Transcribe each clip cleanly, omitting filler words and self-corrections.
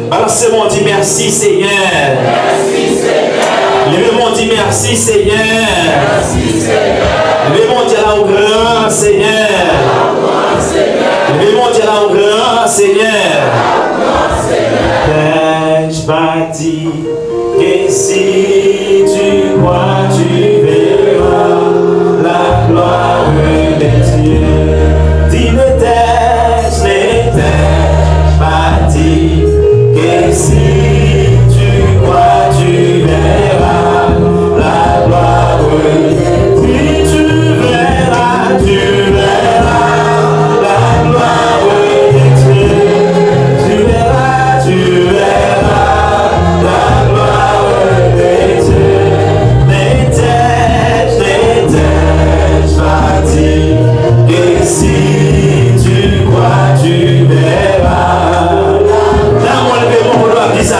Balancez-moi, dit merci Seigneur. Merci Seigneur. Levez-moi, dit merci Seigneur. Merci Seigneur. Levez-moi, dit là au grand Seigneur. Levez-moi, dit là au grand Seigneur. T'ai-je pas dit que si tu crois, tu verras la gloire de Dieu. Dis ne t'ai-je pas dit que si tu crois, tu verras la gloire de Dieu. Si tu verras la gloire de Dieu. Tu verras la gloire de Dieu. N'étais-je pas dit que si tu crois, tu verras. Là, mon levé, mon vouloir, dis ça.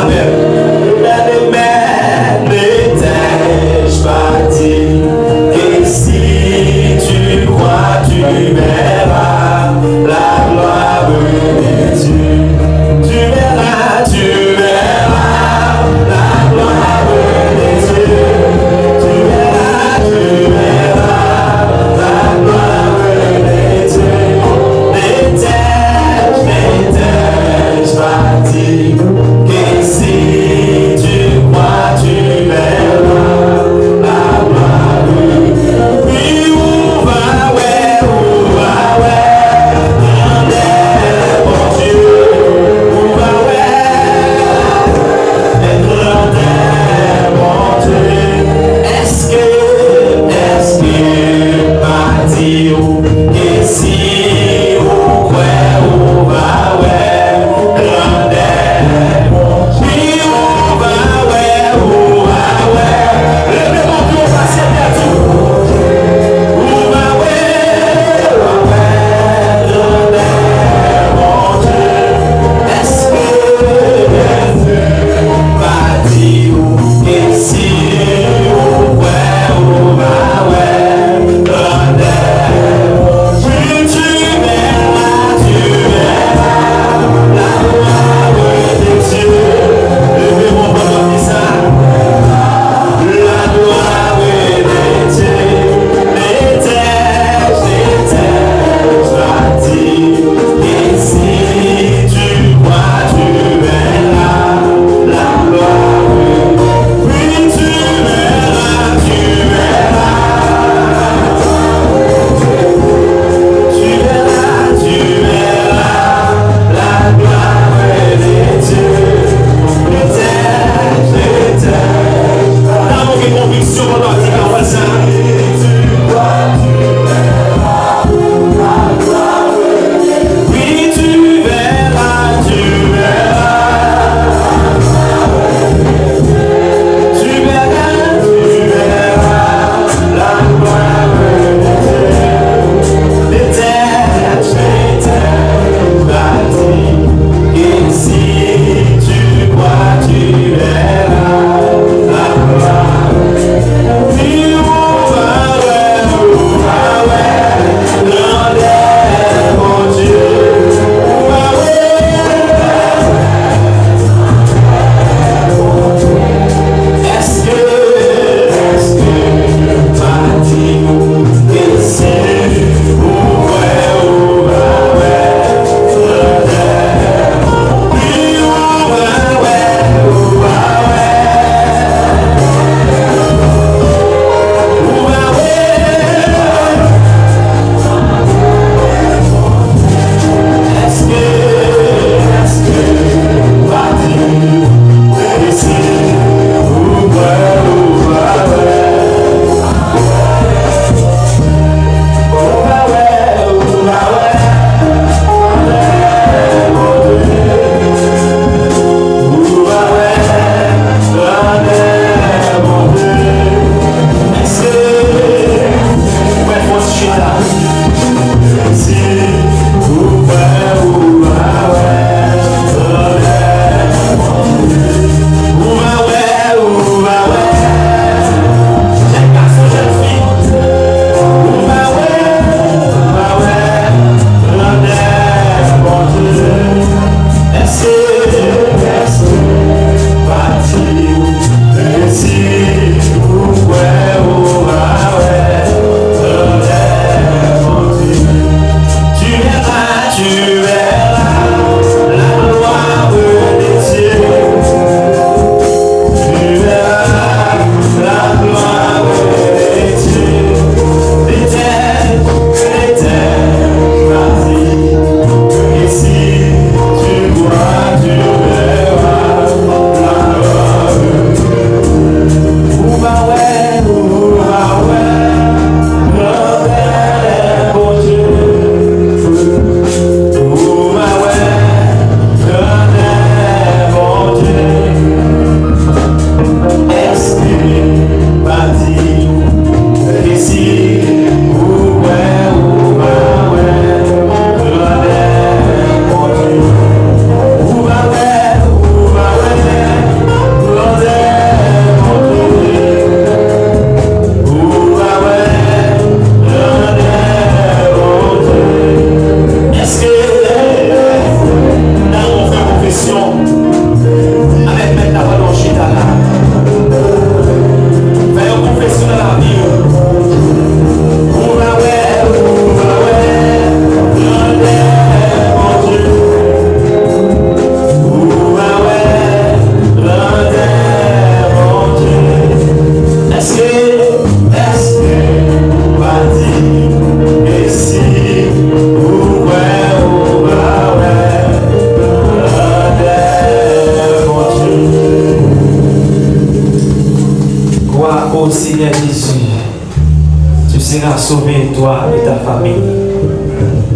sauver toi et ta famille.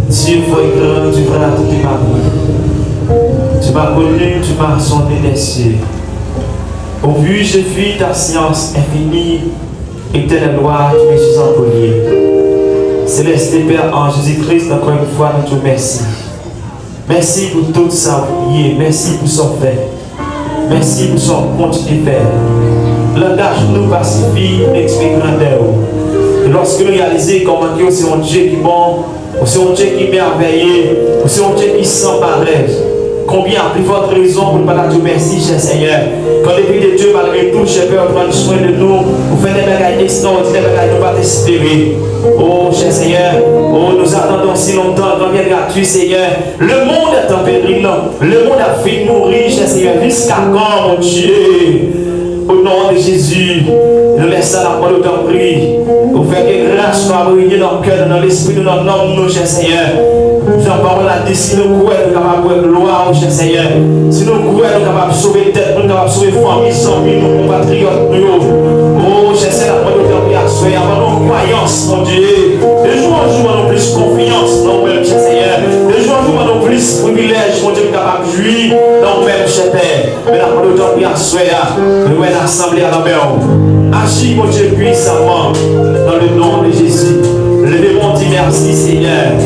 Dieu, foi grand, tu feras tout de ma vie. Tu m'as connu, tu m'as sondé des cieux. Au vu, je fuis ta science infinie, éternelle loi, tu me suis employé. Céleste Père en Jésus-Christ, encore une fois, nous te remercions. Merci pour tout ça, merci pour son fait. Merci pour son continu de faire. Langage nous pacifie, explique grandeur. Et lorsque nous réalisons comment Dieu c'est un Dieu qui est bon, c'est un Dieu qui est merveilleux, c'est un Dieu qui sent pareil. Combien plus forte raison pour ne pas dire merci, cher Seigneur. Quand l'Esprit de Dieu, malgré tout, cher Père, prend soin de nous, vous faites des bagailles extraordinaires, des bagailles nous pas espérer. Oh, cher Seigneur, oh, nous attendons si longtemps, quand bien gratuit, Seigneur. Le monde est en péril, le monde a fait mourir, cher Seigneur, jusqu'à quand, mon Dieu? Au nom de Jésus, nous laissons la parole de prier. Vous faites que grâce soit briller dans le cœur, dans l'esprit, dans le nom de nous, cher Seigneur. Nous avons parole à dire, si nous croyons, nous sommes capables de gloire, cher Seigneur. Si nous croyons, nous sommes capables de sauver tête, nous sommes capables de sauver famille, amis, nos compatriotes, nous. Oh, cher Seigneur, la parole de prier à soi, avant nos croyances, mon Dieu. De jour en jour, nous plus confiance dans nous-mêmes, cher Seigneur. De jour en jour, nous plus privilèges, mon Dieu, capable de jouir dans nous-mêmes, cher Père. Mais la parole de prier à soi, nous allons l'assemblée à la main. Agis, mon Dieu, puissamment, dans le nom de Jésus. Levez-moi, dit merci, Seigneur.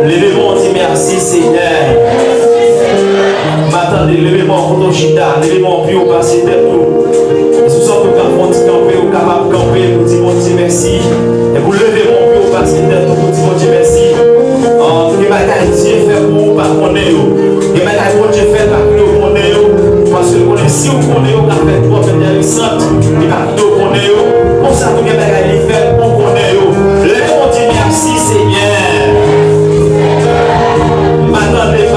Levez-moi, dit merci, Seigneur. M'attendez, levez-moi pour ton chita, levez-moi plus au passé de nous. Si vous êtes capable de camper, ou capable de camper, vous dites, mon Dieu, merci. Et vous levez-moi plus au passé de nous, vous dites, mon Dieu, merci. Oh, que bagaille Dieu fait pour vous, pas connaître. Que bagaille mon Dieu fait, pas que vous connaissez. Parce que si vous connaissez, vous avez fait trois intéressantes, et pas que vous connaissez. Pour ça, vous avez bagaille fait, vous connaissez. Levez-moi, dit merci, Seigneur. M'attendez,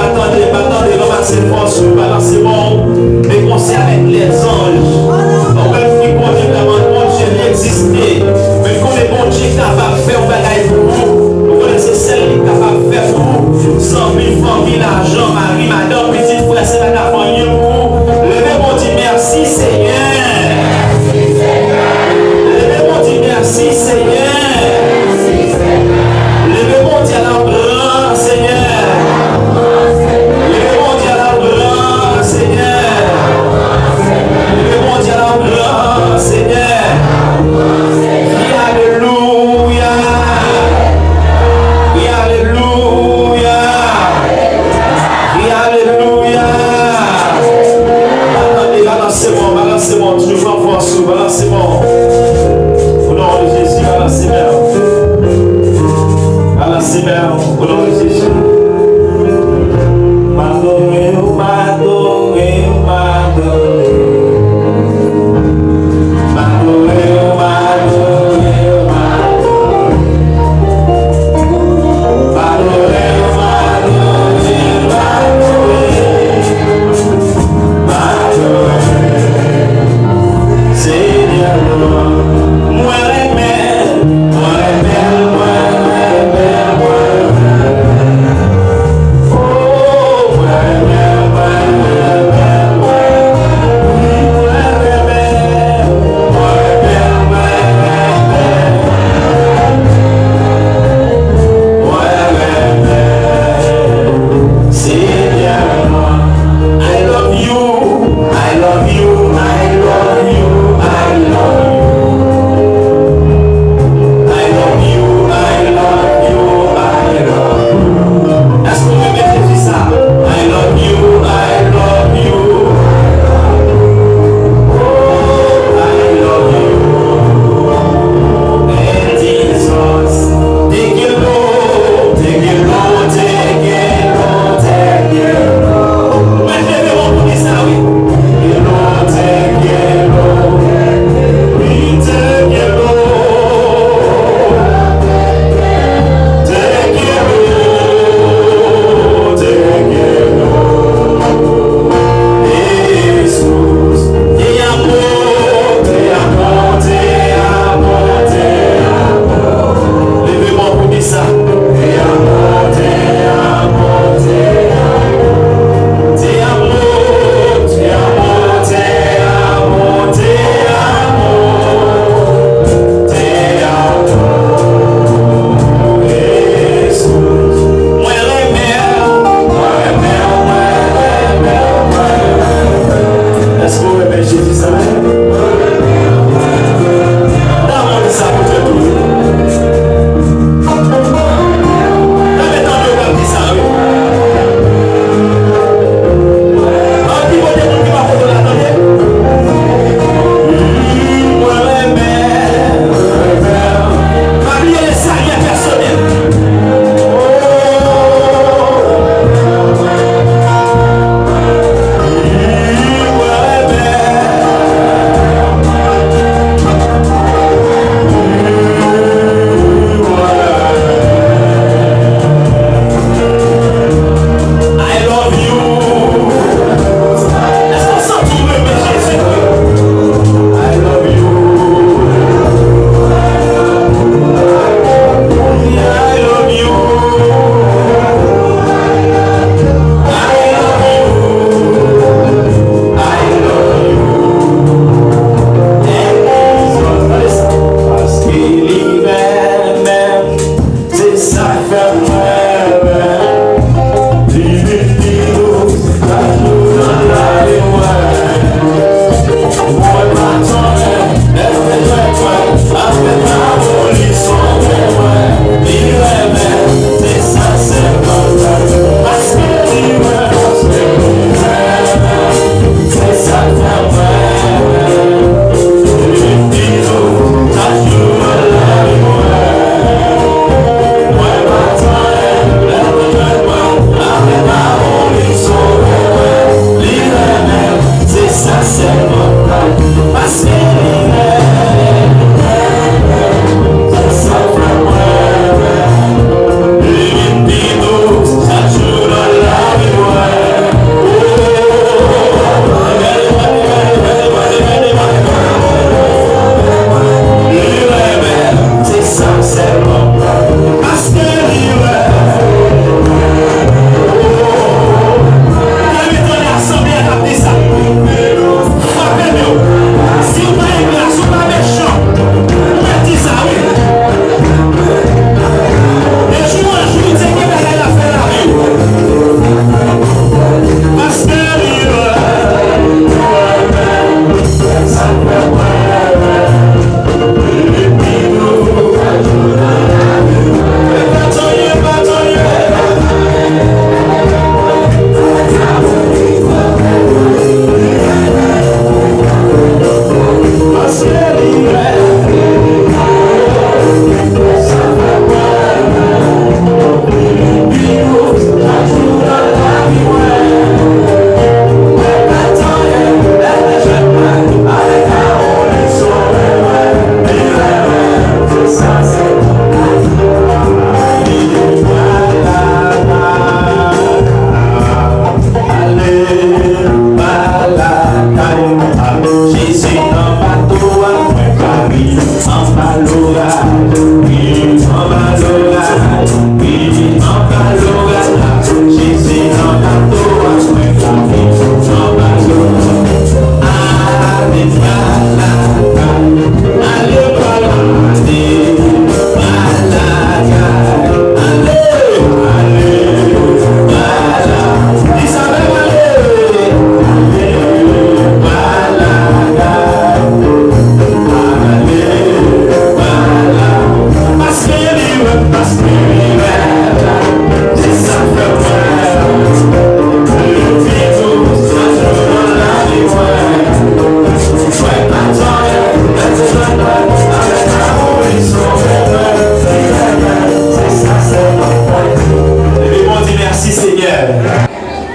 ramassez force, balancez bon, négociez avec les anges. On peut dire qu'on dit que mon Dieu existait, mais qu'on est bon Dieu capable de faire un bagage pour vous. Vous connaissez celle qui est capable de faire pour vous. 100 000 familles, l'argent, mari, madame, petite frère, c'est pas la famille pour vous. Levez-moi, dit merci Seigneur. Levez-moi, dit merci Seigneur. Levez-moi, dit à la grand Seigneur. Adorei,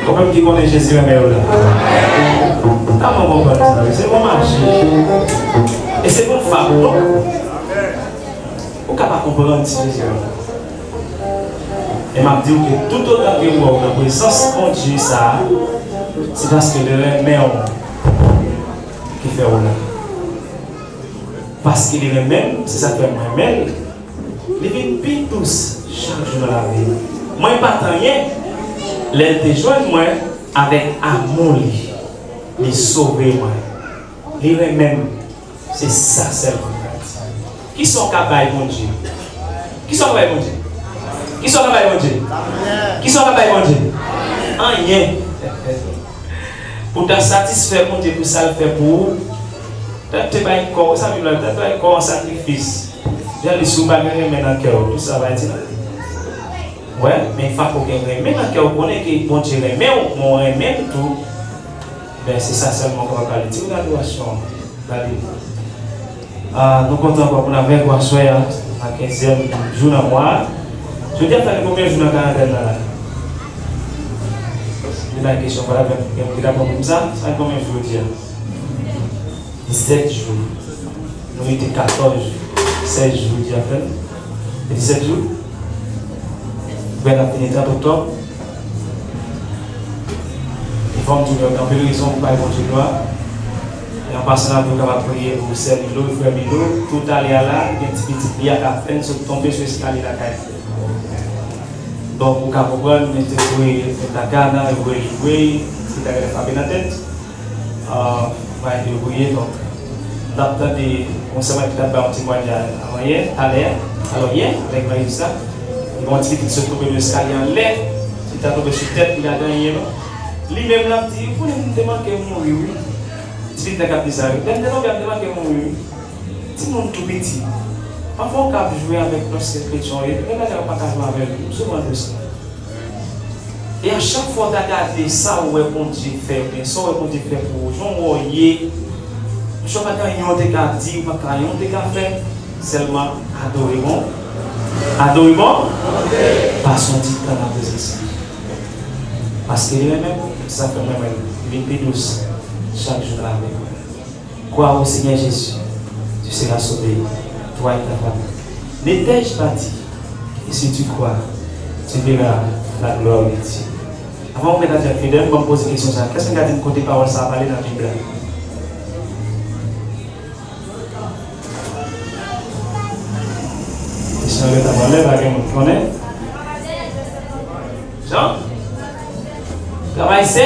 Quand même qui connaît Jésus, mais là. Comment comprendre ça? C'est bon marché. Et c'est bon femme, non? Vous ne pouvez pas comprendre Jésus. Et m'a dit que tout autant que moi, la présence de Dieu, ça, c'est parce que le remède qui fait là. Parce qu'il est même, c'est ça qui fait remède. Il vient plus tous chaque jour dans la vie. Moi, je ne pas rien. Les déjeuner moi avec amour, les sauver moi. Les remède, c'est ça seulement. Qui sont capables de Dieu? Qui sont capables de Dieu? Qui sont capables de Dieu? Qui sont capables de Dieu? Rien. Pour te satisfaire, mon Dieu, pour ça le faire pour tu vas être corps, ça veut dire que tu vas être corps en sacrifice. J'ai les sous-bagages maintenant que tout ça va être. Ouais, mais il faut qu'on ait maintenant que on connaît que bon Dieu mais on remet tout. Ben c'est ça seulement qu'on va parler. Tu vois l'adoration. Nous comptons encore pour avec quoi soit à 15e jour dans mois. Je dis à combien de jours dans Canada là? Il y a une question voilà, il y a comme ça, ça combien de jours dire? 17 jours. Nous étions 14 jours, 16 jours dire fait. 17 jours. Ben la finité en octobre. Il faut que en pèlerisation pour pas continuer. Et en passant là, vous pouvez prier pour servir l'eau, frère Milo, tout aller là, il y a un petit prière à peine, se tomber sur l'escalier de la caille. Donc, pour comprendre, vous pouvez faire la garde, vous pouvez jouer, si vous avez frappé la tête. Vous pouvez jouer, donc, on s'est mis à faire un témoignage hier, alors hier, avec Maïssa, ils vont dire qu'il se trouve dans l'escalier en l'air, si tu as tombé sur la tête, il a gagné. Lui-même l'a dit, vous pouvez me demander que mourir, oui. Si tu as capté ça, vous pouvez me demander que mourir. Si nous sommes tout petits, parfois on peut jouer avec nos chrétiens, mais on ne peut pas jouer avec nous, c'est moi de ça. Et à chaque fois que tu as regardé ça, où est bon Dieu fait, ça où est bon Dieu fait pour vous, on voyait, je ne sais pas quand on t'a dit, ou pas quand on t'a fait, seulement adorez-moi. Adorez-moi par son titre dans la présence. Parce qu'il est même, ça fait même, il est plus douce chaque jour avec vous. Crois au Seigneur Jésus, tu seras sauvé, toi et ta famille. N'étais-je pas dit, et si tu crois, tu verras la gloire de Dieu. Avant de mettre la fidèle, je vais me poser une question. Qu'est-ce que vous avez dit côté parole ça a parlé dans la Bible? Question de ta valeur, à quel moment connaît? Jean? Travail 7?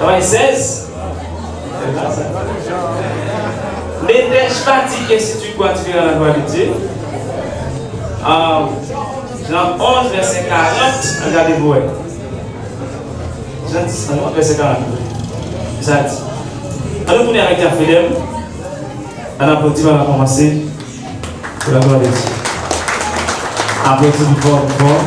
Travail 16? N'étais-je pas dit que si tu crois, tu verras la gloire de Dieu? Jean 11, verset 40, regardez-vous. Jean 11, verset 40. Ça dit. Alors, nous avec la fidèle. On applaudit, on va commencer pour la gloire de Dieu. Applaudissez du fort, du fort.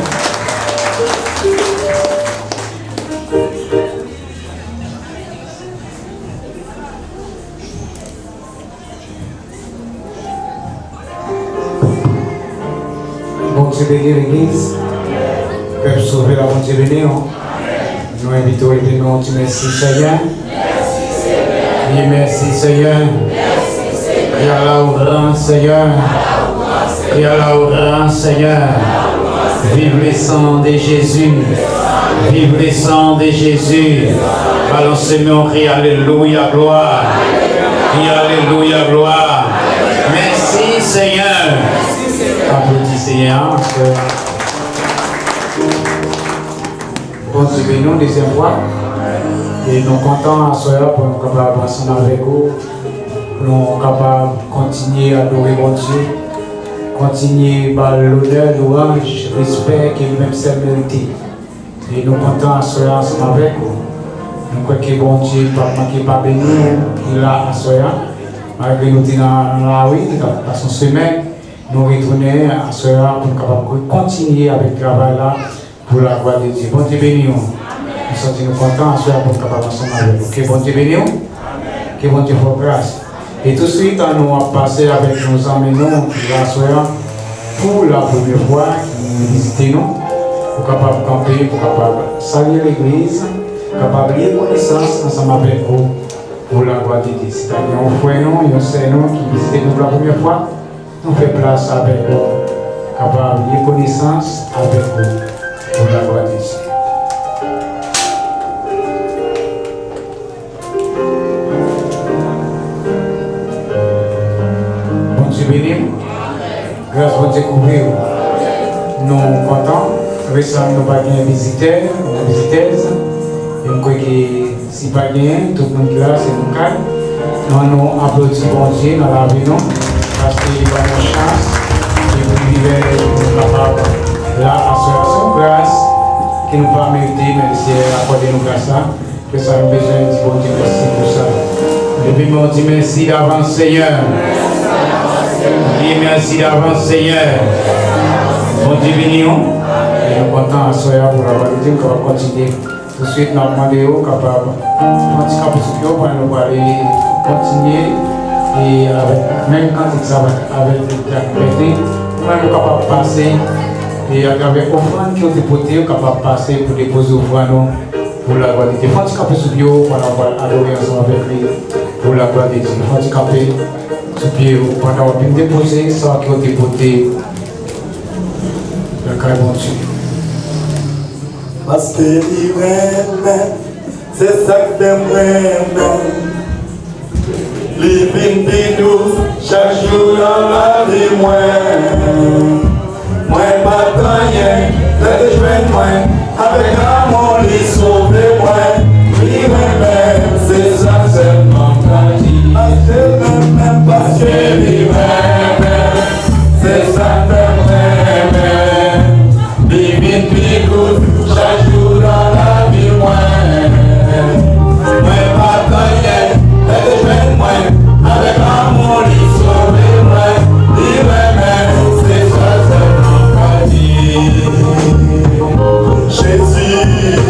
Bon Dieu béni l'église, peuple sauvé la bon Dieu béni. Nous invitons les noms du merci Seigneur. Oui, merci Seigneur. Et à la ouvrance Seigneur. Et à la ouvrance Seigneur. Vive le sang de Jésus. Vive le sang de Jésus. Balancez-moi, crie Alléluia, gloire. Et Alléluia, gloire. Merci Seigneur. Applaudissez Seigneur. Bon Dieu béni, deuxième fois. Et nous sommes contents à ce pour nous capables ensemble avec vous. Nous sommes capables de continuer à adorer bon Dieu. Continuer par l'honneur, louange, respect qui même s'est mérité. Et nous sommes contents à ce ensemble avec vous. Nous croyons que bon Dieu ne pas béni, il a à ce malgré nous dans la rue, dans son semaine. Nous retournons à ce pour continuer avec le travail là pour la gloire de Dieu. Bon Dieu béni. Nous sommes contents à ce pour capable ensemble avec vous. Que bon Dieu béni. Que bon Dieu fasse grâce. Et tout de suite, nous allons passer avec nos amis pour la première fois qui nous visitons nous. pour capable de camper, pour capable de saluer l'église, capable de lier connaissance ensemble avec vous pour la gloire de Dieu. C'est-à-dire, on frère nous, on sait nous qui visitez nous pour la première fois, nous fait place avec vous, capable de lier connaissance avec vous pour la gloire de Dieu. Bon Dieu béni, grâce à découvrir, nous sommes contents. Récemment, nous n'avons pas de visiteurs, visiteuses. Et nous croyons que si pas bien, tout le monde là, c'est nous calme. Nous applaudissons bon Dieu dans la vie, parce qu'il a une chance et vous vivez capable là à son grâce qui nous va mériter, mais c'est accorder nous grâce là. Que ça nous besoin de bon Dieu, merci pour ça. Et puis, on dit merci d'avance, Seigneur. Dis merci d'avance, Seigneur. Bon Dieu béni, nous sommes contents à Soya pour la validité, qu'on va continuer. Tout de suite, nous avons demandé aux capables, pour nous aller continuer et avec, même quand ils travaillent avec la communauté, nous sommes capables de passer et à travers offrandes qui ont déposé, capables de passer pour déposer offrandes pour la gloire de Dieu. Nous sommes sur pied pour adorer ensemble avec lui pour la gloire de Dieu. Nous sommes sur pied pour déposer ça qui ont déposé. Le cœur bon Dieu. Parce que c'est ça que t'aimes vraiment. Les vignes douces, chaque jour dans la vie, moi pas de rien, c'est de moi, avec amour, les sauver, moi. Lui-même, c'est ça seulement qu'a dit. Parce que lui-même, c'est ça que t'aimes vraiment. Les vignes douces, chaque jour dans la vie, moi pas de rien, c'est de moi, avec amour, les sauver, moi. Lui-même, c'est ça seulement qu'a dit. Jésus.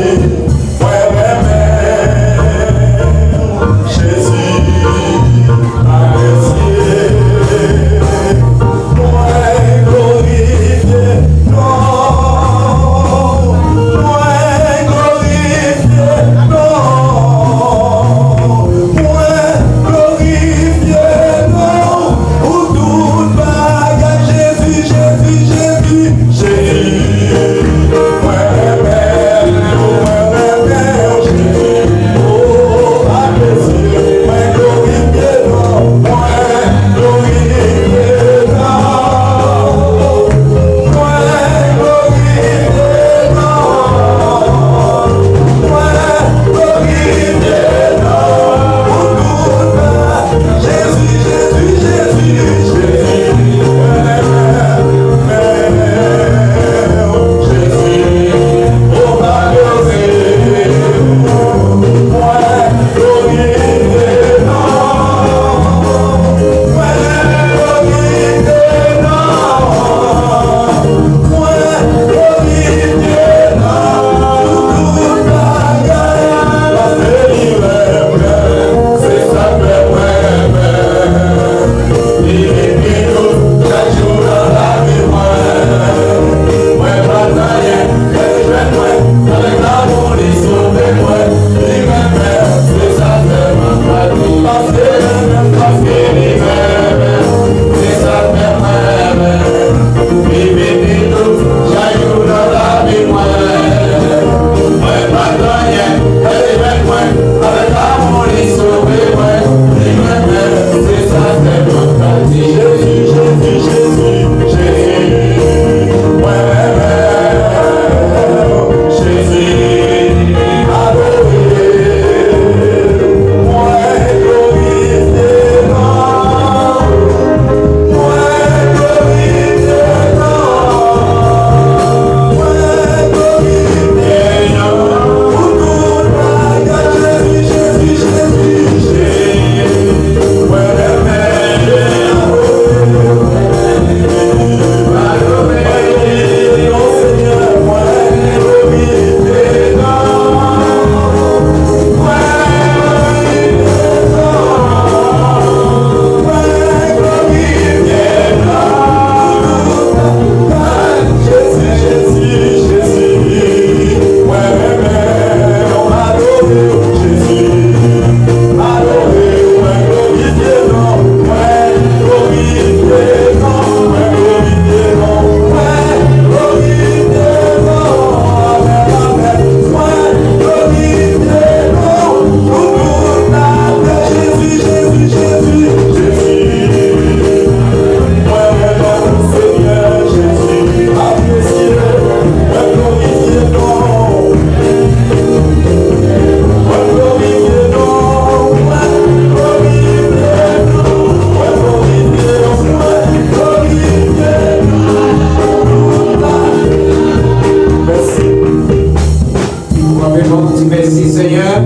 Seigneur.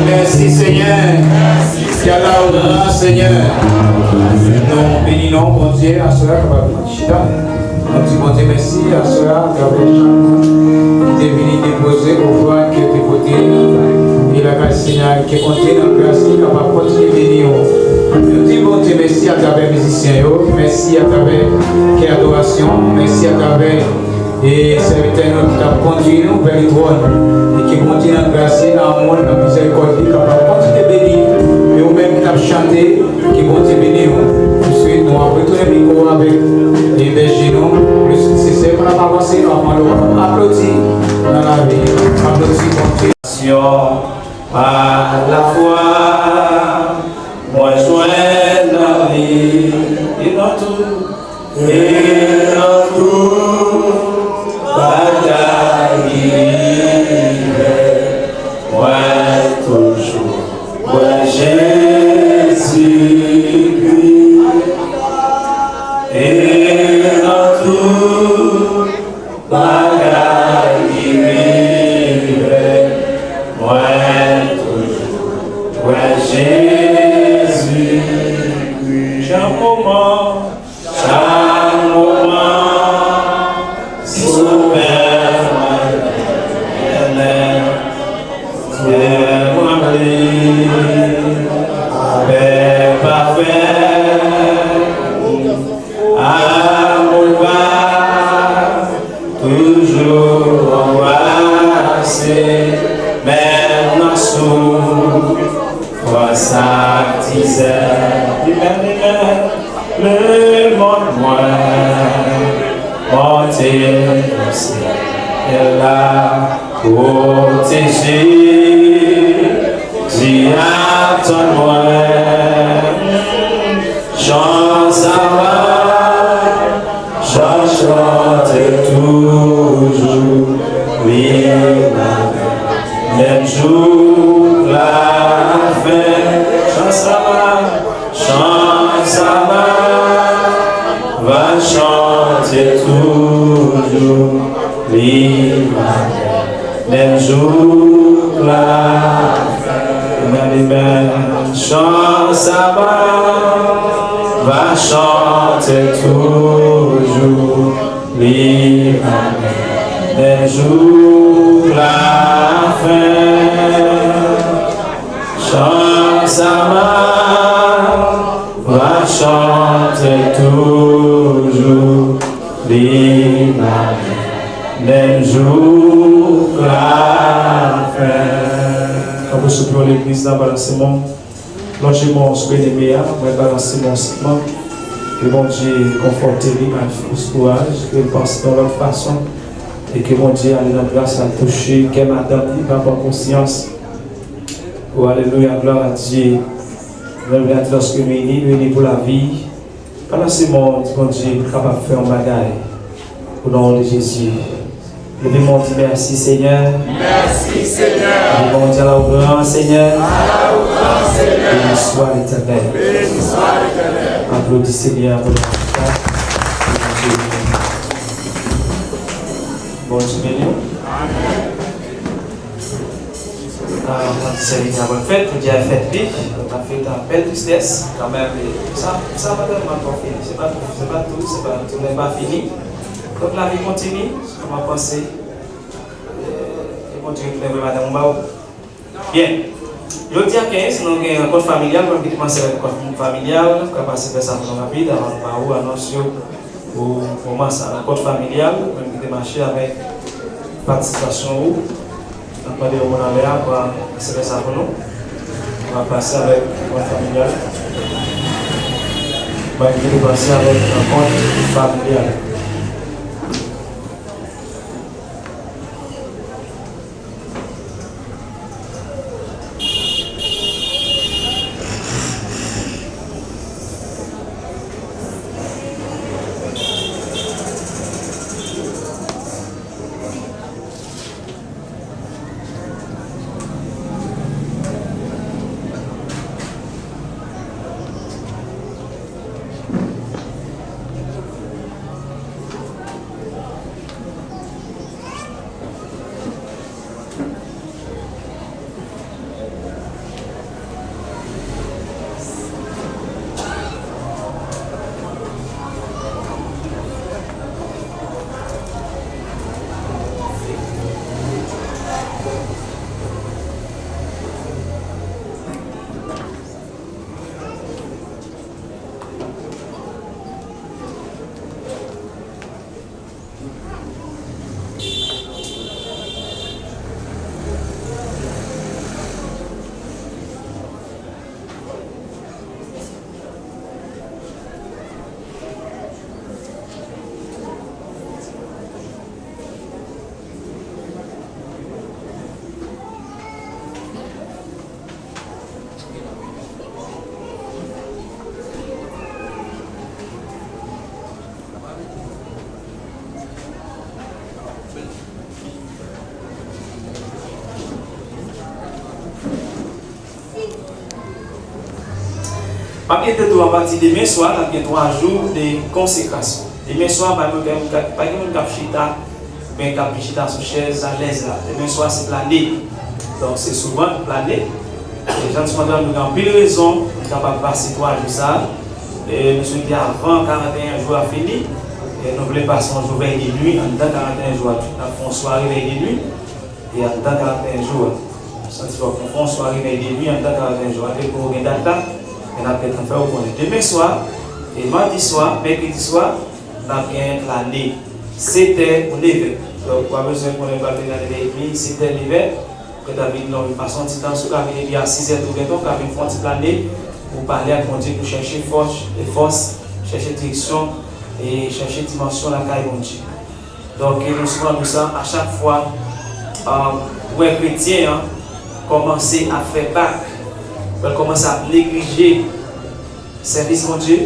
Merci Seigneur. Yalla Seigneur. Nous bénissons bon Dieu à cela qui va chita. Nous disons bon Dieu merci à cela qui est venu déposer au voix qui est déposé. Et la grâce Seigneur qui est contient dans la grâce qui va continuer à bénir. Nous disons bon Dieu merci à travers les musiciens, merci à travers qui adoration, merci à travers et serviteur qui t'a conduit nous vers le trône et qui continue à grâce dans le monde, dans la miséricorde, qui va continuer à bénir. Et vous-même qui t'a chanté, qui continue à bénir. Ensuite, nous avons retourné le micro avec les bergers, le successeur qu'on a avancé, nous avons applaudi dans la vie, applaudi pour Dieu. Par la foi, moi joins la vie et dans tout, bataille, moi toujours, moi Jésus, et dans tout, bataille, moi toujours, moi Jésus, chaque moment, le monde moi, mon Dieu, elle a protégé, j'y attends moi, chance à moi, je chante toujours, oui, même jour la fin, chance à moi, chance à moi, va chanter toujours, libre, même jour la fin, chance à moi, va chanter toujours, libre, même jour la fin, chance à moi, va chanter toujours, libre, même jour la fin. Quand vous soutenez l'église là, balancez mon logement, ce que les meilleurs, balancez mon ciment, que mon Dieu conforte lui, ma courage, que je pense dans leur façon, et que mon Dieu allait dans la grâce à toucher, que madame dit, pas par conscience. Oh, alléluia, gloire à Dieu. Même lorsque nous unis pour la vie, pendant ce monde, mon Dieu est capable de faire un bagage au nom de Jésus. Et puis, mon Dieu, merci Seigneur. Merci Seigneur. Et mon Dieu, au grand Seigneur. Au grand Seigneur. Béni soit l'Éternel. Béni soit l'Éternel. Applaudissez bien pour le bon Dieu béni. On dit c'est une bonne fête, on dit à fête vie, on a fait une belle tristesse, quand même, ça va tellement pas fini, c'est pas tout n'est pas fini. Donc la vie continue, on va penser, et mon Dieu, nous madame Mbao. Bien, je dis à 15, nous avons un compte familial, on va commencer avec un compte familial, on va passer vers ça pour rapide, avant de Mbao annonce pour commencer un compte familial, on va marcher avec participation où. On va dire qu'on a l'air pour se faire ça pour nous. On va passer avec le compte familial. On va passer avec un compte familial. Pas que tout à partir de demain soir, on a 3 jours de consécration. Demain soir, pas de chita, mais cap chita sur chaise à l'aise là. Demain soir, c'est plané. Donc c'est souvent plané. Les gens sont nous ont pile raison, on est capable de passer 3 jours ça. Et nous sommes dit avant 41 jours à fini. Et nous voulons passer un jour veille de nuit, en dedans 41 jours, nous faisons soirée veille de nuit. Et en dedans 41 jours, nous faisons soirée veille de nuit, en dedans 41 jours. Avec pour une date là, on a peut-être fait au point. Demain soir, et mardi soir, mercredi soir, nous avons l'année. C'était pour l'hiver. Donc, pas besoin qu'on ait pas de c'était l'hiver. Que David nous passe un petit temps sur la vie à 6h tout le temps, qu'on avait une petite année pour parler à Dieu, pour chercher force, chercher direction et chercher dimension la caille de Dieu. Donc, nous sommes comme ça à chaque fois, où les chrétiens commencent à faire bac, commencent à négliger le service de Dieu,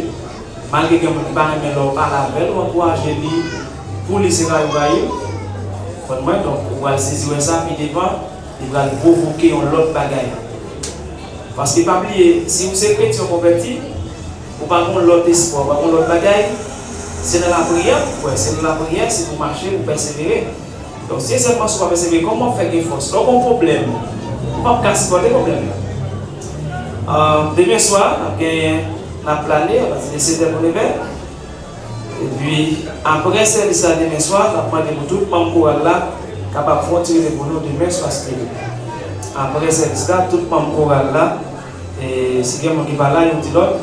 malgré que nous ne parlons pas la veille, on encourage pour les sénateurs. Donc, on va saisir ça, puis dépend. Il va provoquer un autre bagaille. Parce que, pas oublier, si vous êtes chrétien converti, vous n'avez pas l'autre espoir, vous n'avez pas l'autre bagaille, c'est dans la prière, c'est dans la prière, c'est pour marcher, pour persévérer. Donc, si seulement vous persévérer, comment faire des forces? Donc, un problème. On va casser des problèmes. Demain soir, on a plané, on va décider de lever. Et puis, après service demain soir, on va demander pour tout le monde là. Capable de faire tirer pour nous demain soir. Après service là, tout le monde choral là, et si quelqu'un qui va là, il dit l'autre,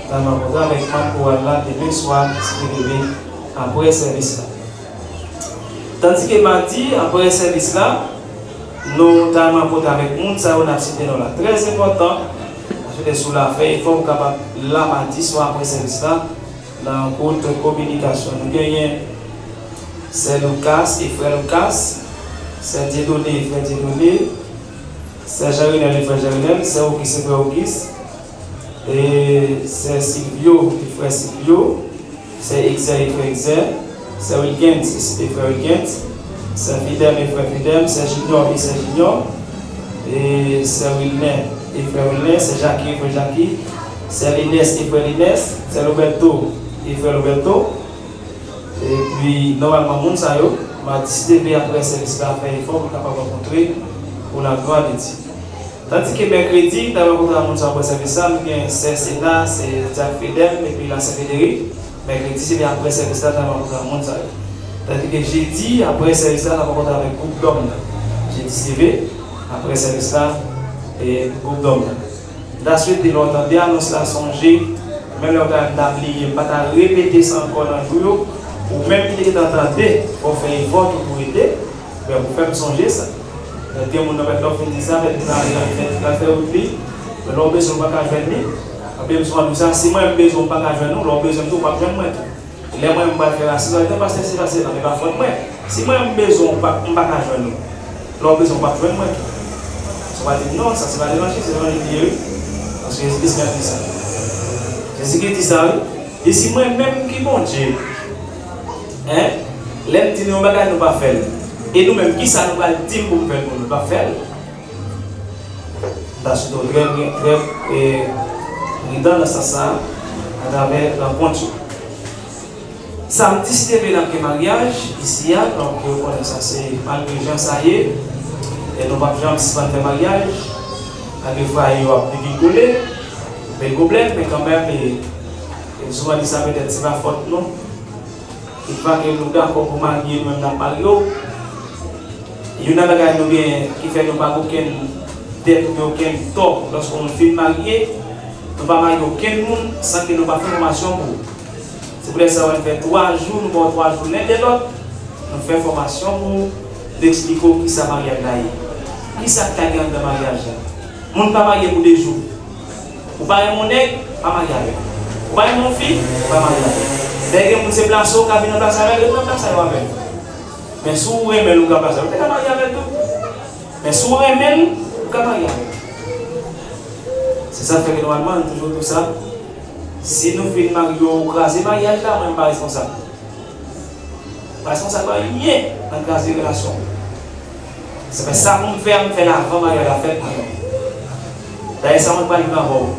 dans mon programme avec le choral là, demain soir, c'est levé après service là. Tandis que mardi, après service là, nous avons avec nous, ça on a cité là. Très important, je suis sous la feuille, il faut capable là mardi soir après service là, dans notre communication. Nous gagnons, c'est Lucas et frère Lucas. C'est Dieudonné, frère Dieudonné, c'est Jarinel et frère Jarinel, c'est Auguste et frère Auguste, et c'est Silvio et frère Silvio, c'est Exer et frère Exer, c'est Wilkins et frère Wilkins, c'est Fidem et frère Fidem, c'est Junior et frère Junior, et c'est Wilner et frère Wilner, c'est Jackie et frère Jackie, c'est Linès et frère Linès, c'est Roberto et frère Roberto, et puis normalement, mon sayo. On a décidé après service là faire effort pour capable rencontrer pour la gloire de Dieu. Tandis que mercredi, nous avons rencontré après service là, nous avons c'est Sénat, c'est Jacques Fidem et puis la Saint-Fédéric. Mercredi, c'est bien après service là, nous avons rencontré. Tandis que jeudi, après service là, nous avons rencontré avec le groupe d'hommes. Jeudi CV, après service là, et le groupe d'hommes. La suite de l'autre annonce la songer, même l'autre d'appliquer, pas à répéter ça encore dans le jour. Ou même qui est entendu pour faire une vote pour aider, pour faire songer ça. Il y a des gens qui disent ça, mais ils ont fait oublier, mais l'on besoin pas qu'à venir. Besoin de ça, si moi j'ai besoin pas qu'à venir, l'on besoin de tout pas venir. Les moi je vais faire la situation parce que c'est facile, mais pas faute moi. Si moi j'ai besoin pas qu'à venir, l'on besoin pas venir. Ça va dire non, ça c'est pas déranger, c'est vraiment lié. Parce que Jésus dit ça. Jésus dit ça. Et si moi même qui bon Dieu. L'aime dit nous bagages nous pas faire et nous même qui ça nous va dire pour faire nous pas faire parce que très dans le sens à travers rencontre samedi c'était dans le mariage ici donc on connaît ça c'est malgré gens ça y est et nous pas jamais si faire mariage avec fois il va rigoler mais problème mais quand même et souvent ça peut être c'est pas faute non. Il faut que nous d'accord pour marier même dans Paris. Il y a des gens qui fait nous pas aucun dette, aucun tort lorsqu'on fait marier. Nous ne pas marier aucun monde sans que nous pas faire formation pour. C'est pour ça qu'on fait 3 jours, nous avons 3 jours l'un de l'autre. Nous faisons formation pour expliquer qui ça mariage là. Qui ça qui a gagné dans le mariage. On ne pas marier pour des jours. Ou pas mon nègre, pas marier avec. Ou pas mon fils, pas marier avec. Dès que vous êtes placé au cabinet de place avec, vous êtes placé avec. Mais si vous aimez le cas, vous êtes marié avec tout. Mais si vous aimez, vous êtes marié avec. C'est ça fait que normalement, toujours tout ça. Si nous faisons mariage, craser mariage là, on n'est pas responsable. Pas responsable, il y a dans craser relation. C'est ça qu'on fait l'avant mariage, la fête. D'ailleurs, ça ne va pas arriver avant.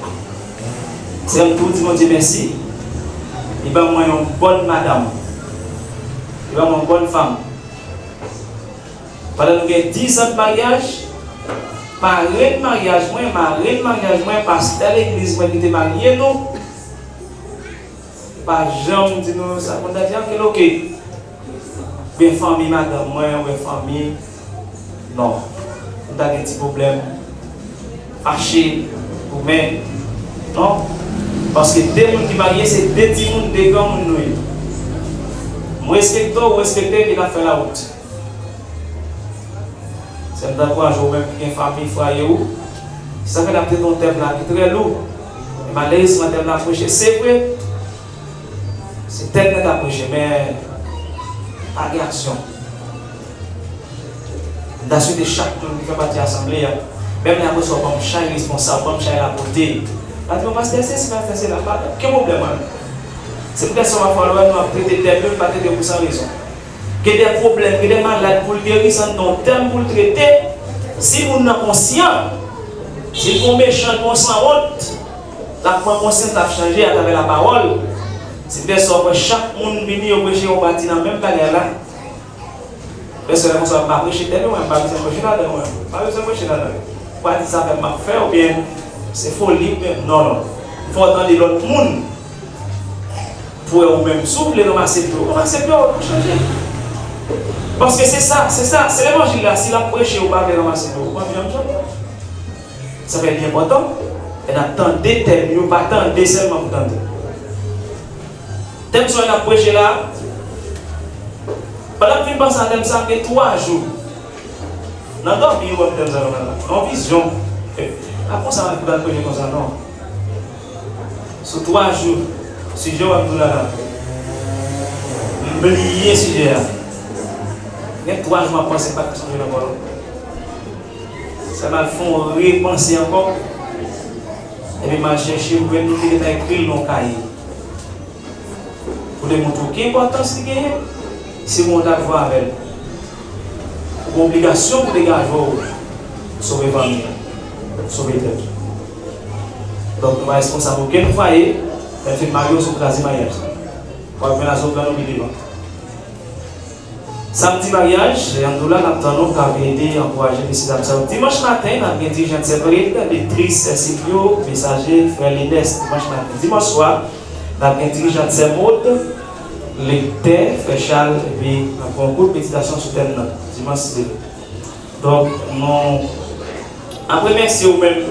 C'est un tout, dis-moi Dieu merci. Il va moi une bonne madame. Il va moi une bonne femme. Pendant que nous avons 10 ans de mariage, marraine de mariage, pasteur l'église, moi qui était marié, nous. Pas jamais dit nous, ça qu'on a dit que ok. Bien famille, madame, moi, famille. Non. On a des petits problèmes. Fâché, ou même. Non. Parce que deux gens qui marient, c'est deux petits gens, deux grands gens. Moi, respectez, il a fait la route. C'est d'abord un jour même qui est une famille, foyer où. Ça fait la petite thème là, qui est très lourd. Et malheureusement, thème là, prêcher, c'est vrai. C'est tellement à prêcher, mais pas de réaction. Dans ce de chaque monde qui fait partie de l'assemblée, même les gens sont comme chaque responsable, comme chaque rapporté. Parce que c'est là, quel problème? C'est peut-être ça va falloir nous traiter des problèmes, pas traiter pour sans raison. Que des problèmes, que des malades pour le guérir, sans non terme pour le traiter. Si vous n'êtes pas conscient, si vous êtes méchant, conscient, honte, la conscience a changé à travers la parole. C'est peut-être ça que chaque monde vient au prêcher au bâti dans la même manière là. Parce que on ne va pas prêcher tellement, on ne va pas prêcher là-dedans. Pas besoin de prêcher là-dedans. Pas dire ça fait mal faire ou bien c'est folie. Non. Il faut attendre l'autre monde. Pour vous-même souffler, ramasser l'eau. Ramasser l'eau, pour changer. Parce que c'est ça, c'est l'évangile là. Si la prêcher ou pas ramasser l'eau, on va bien changer. Ça fait bien important. Et attendez, terminer, pas attendre seulement pour tenter. Thème sur la prêcher là. Pendant que je pense à thème ça, fait 3 jours. Dans le dormi, on thème ça là. En vision. Après ça, on va prêcher comme ça, non. Sur 3 jours, sujet on va là. Oubliez sujet là. Il y a 3 jours, je ne pense pas que ça va là. Ça m'a fait repenser encore. Et puis, je cherche où nous écrire dans le cahier. Pour les montrer qui est important, c'est mon avoir avec elle. Une obligation pour les gars de sauver la famille, sauver la tête. Donc, nous sommes responsables pour quel foyer, elle fait mariage sur la mariage. Pour faire la zone dans le milieu. Samedi mariage, nous avons aidé à encourager les citoyens. Dimanche matin, nous avons dit dirigeants séparés, lectrice Silvio, messager, frère Linès. Dimanche matin. Dimanche soir, nous avons dirigeant de lecteur, frère Charles, et puis un concours de méditation sur thème dimanche. Donc, après, merci aux mêmes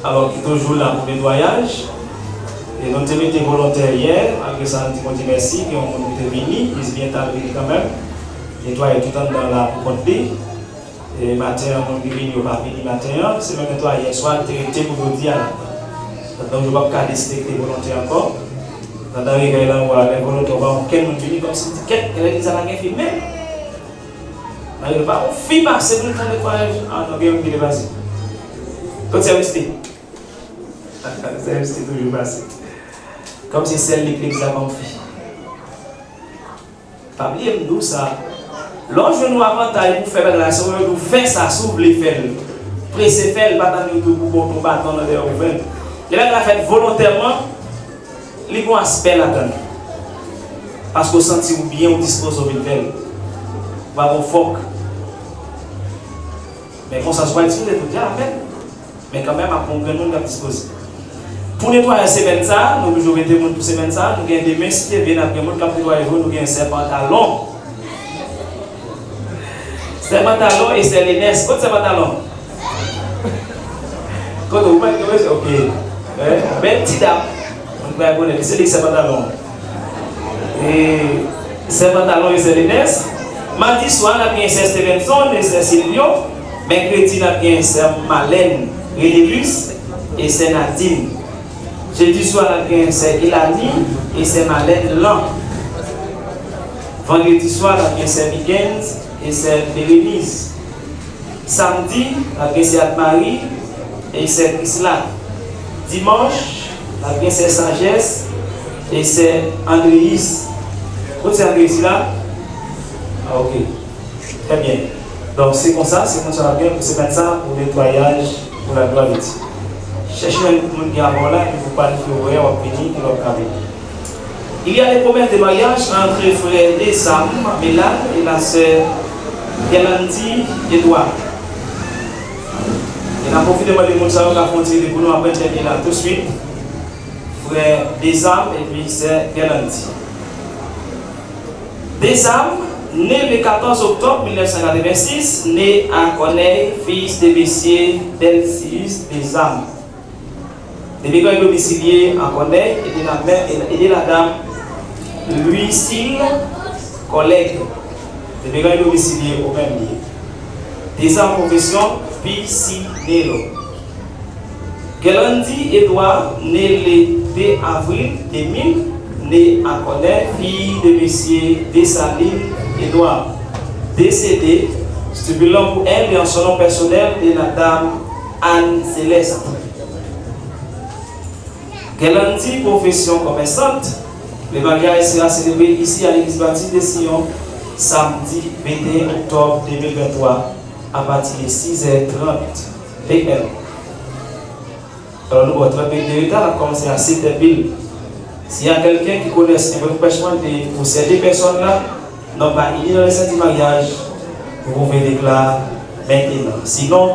alors qui sont toujours là pour le nettoyage. Et nous avons été volontaires hier, malgré ça, nous avons dit merci, qui ont été venus, ils sont bien arrivés quand même. Nettoyer tout le temps dans la compagnie. Et matin, on est venu au papier matin, c'est même nettoyer hier soir, traité pour vous dire. Donc, je ne vais pas décider que les volontaires encore. Dans la règle, là, les volontaires vont venir comme si elle les a rien filmé. On ne va pas filmer, c'est pour le nettoyage. Ah non, bien, on est passé. Quand c'est resté. C'est resté toujours passé. Comme si c'est l'église a confié. Pas oublier nous ça. Lorsque nous avantage pour faire la relation, nous faisons ça, si vous voulez faire. Pressez faire, pas dans le pour ton bâton dans les ouvriers. Les gens qui l'ont fait volontairement, ils vont aspect là-dedans. Parce qu'on sent bien, on dispose au visuel. On va avoir foc. Mais quand ça soit dit, on est tout à peine. Mais quand même, après, on a un monde à disposer. Pour nettoyer ces semaines, nous toujours mettons des gens pour ces semaines, nous avons des mains qui viennent après, nous avons nettoyer, nous avons un pantalon. C'est pantalon et c'est les nesses. Quand c'est pantalon? Quand vous mettez le ok. Même petit dame, on va connaître, c'est les pantalons. Et c'est pantalon et c'est les nesses. Mardi soir, on a bien c'est Stevenson et c'est Silvio. Mercredi, on a bien c'est Malène, Renélus et c'est Nadine. Jeudi soir, on a bien c'est Ilani et c'est Malène Lan. Vendredi soir, on a bien c'est Weekend et c'est Bérénice. Samedi, on a bien c'est Anne-Marie et c'est Isla. Dimanche, on a bien c'est Sagesse et c'est Andréis. Où c'est Andréis là? Ah, ok. Très bien. Donc c'est comme ça, c'est comme ça va bien pour se mettre ça pour le nettoyage, pour la gloire de Dieu. cherchez un monde qui est avant là, et vous parlez de vous voyez, on va venir, et l'autre cabine. Il y a les promesses de mariage entre frère Desam, Mélan et la sœur Galandi Edouard. Et la profite de moi de mon salon qui a continué pour nous après terminer là tout de suite. Frère Desam et puis sœur Galandi. Desam, né le 14 octobre 1986, né à Corneille, fils de messieurs Delcis Desam. Depuis quand il est domicilié à Corneille, il est la dame Louis-Cille, collègue. Depuis quand il est domicilié au même lieu. Desam profession, Piscinero. Galandi Edouard, né le 2 avril 2000, né à Corneille, fille de monsieur Dessalines Edouard, décédé, stipulant pour elle et en son nom personnel de la dame Anne Céleste. Galandi, profession commerçante, le mariage sera célébré ici à l'église baptiste de Sion, samedi 21 octobre 2023, à partir de 6h30 PM. Alors nous avons 30 minutes de retard, on a commencé à 7h pile. S'il y a quelqu'un qui connaît un empêchement pour ces deux personnes-là, non pas il est dans le centre du mariage, vous pouvez déclarer maintenant. Sinon,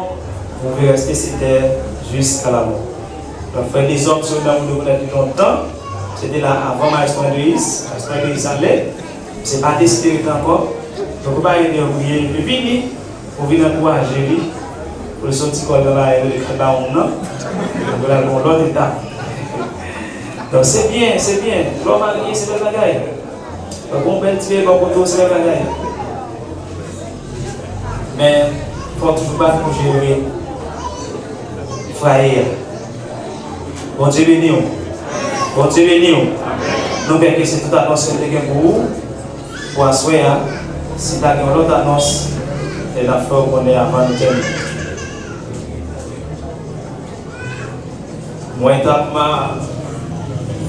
vous pouvez rester c'était jusqu'à la mort. Donc, frère des hommes sur là, vous devez depuis longtemps. C'était là avant Maestro Louis, Maestro Louis allait. C'est pas décidé encore. Donc, vous ne pouvez pas aider à vous venir, vous venez encourager lui. Pour le sortir dans la et le créer un an. Donc, là, l'autre étape. Donc c'est bien. L'homme marié, c'est le bagaille. Donc on peut tirer par contre, c'est le bagaille. Mais il faut toujours pas pour gérer. Frère. Bon Dieu béni. Bon Dieu béni. Nous bien que c'est toute annonce que vous pour vous. Pour asseoir, si tu as une autre annonce, et la fois qu'on est avant de terminer. Moi,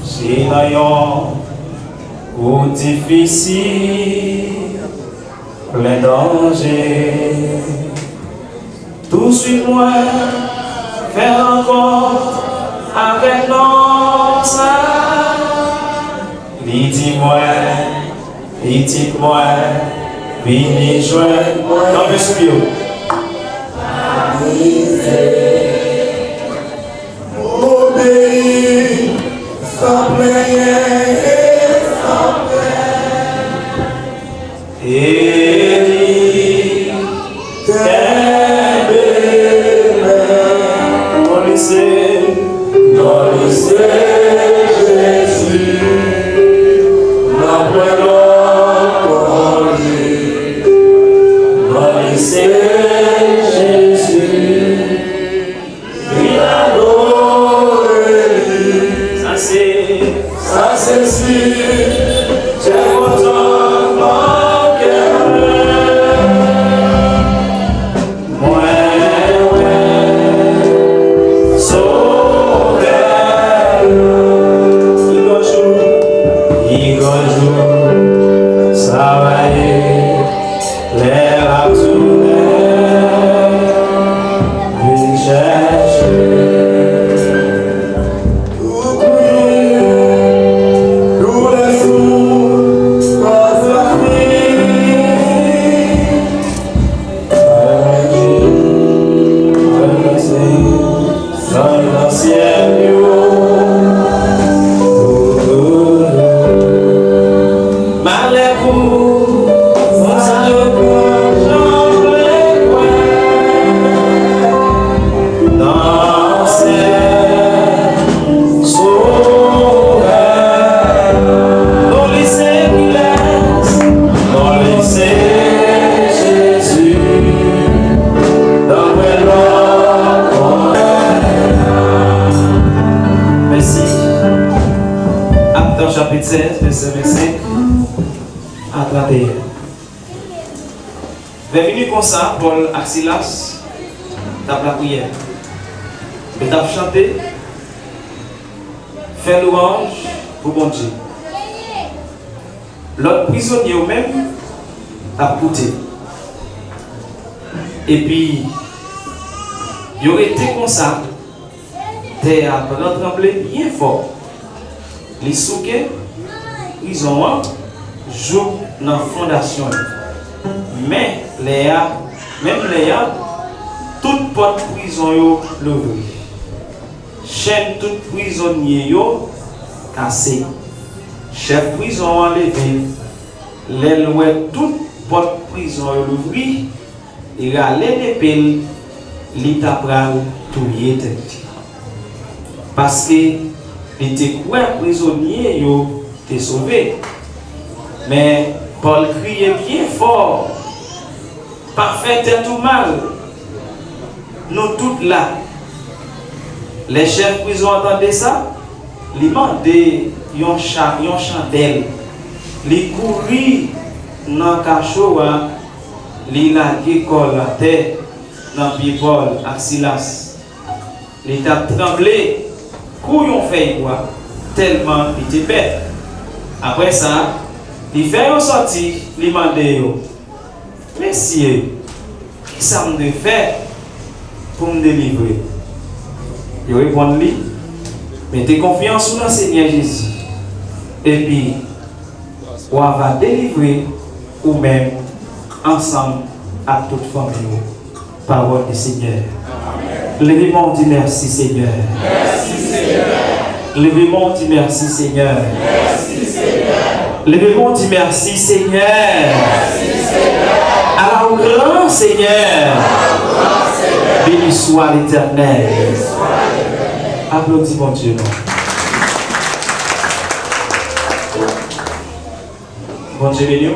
c'est un ou difficile, plein danger. Tout suit moi, faire rencontre avec nos âmes. Dis-moi, dis-moi, venez joindre moi. Dans le studio. Sans plaire, Et dans le Jésus, l'appelons pour lui. Dans le Jésus, il adore lui. Ça c'est si, j'ai autant mon cœur. Chapitre 16, verset 25 à 31. Bienvenue comme ça, Paul Axilas, tape la prière. Et tape chanter, faire louange pour bon Dieu. L'autre prisonnier au même a goûté. Et puis, il aurait été comme ça, terre a tremblé bien fort. Les souquets, ils ont joué dans la fondation. Mais même toute porte prison yo l'ouvri. Chaîne toute prisonnier yo cassé. Chef prison enlevé. L'éloué toute porte prison yo l'ouvri. Il a l'épée, l'état pral tout y était. Parce que il était quoi prisonnier yo t'es sauvé. Mais Paul criait bien fort. Parfait et tout mal. Nous toutes là. Les chefs prison entendaient ça. Ils demandaient une chandelle. Ils couraient dans le cachot. Ils laguaient la terre dans le Paul et Silas. Ils ont tremblé. Couillon fait quoi? Tellement il était bête. Après ça, il fait une sortie. Il demandait Messieurs, qui ça me fait pour me délivrer? Il répond lui, mettez confiance dans le Seigneur Jésus. Et puis, on va délivrer ou même ensemble à toute famille. Parole du Seigneur. Levez-moi, dit merci Seigneur. Merci Seigneur. Levez-moi, dit merci Seigneur. Merci Seigneur. Levez-moi, dit merci Seigneur. Merci Seigneur. Alors, grand Seigneur. Béni soit l'Éternel. Applaudis mon Dieu. Bon Dieu béni.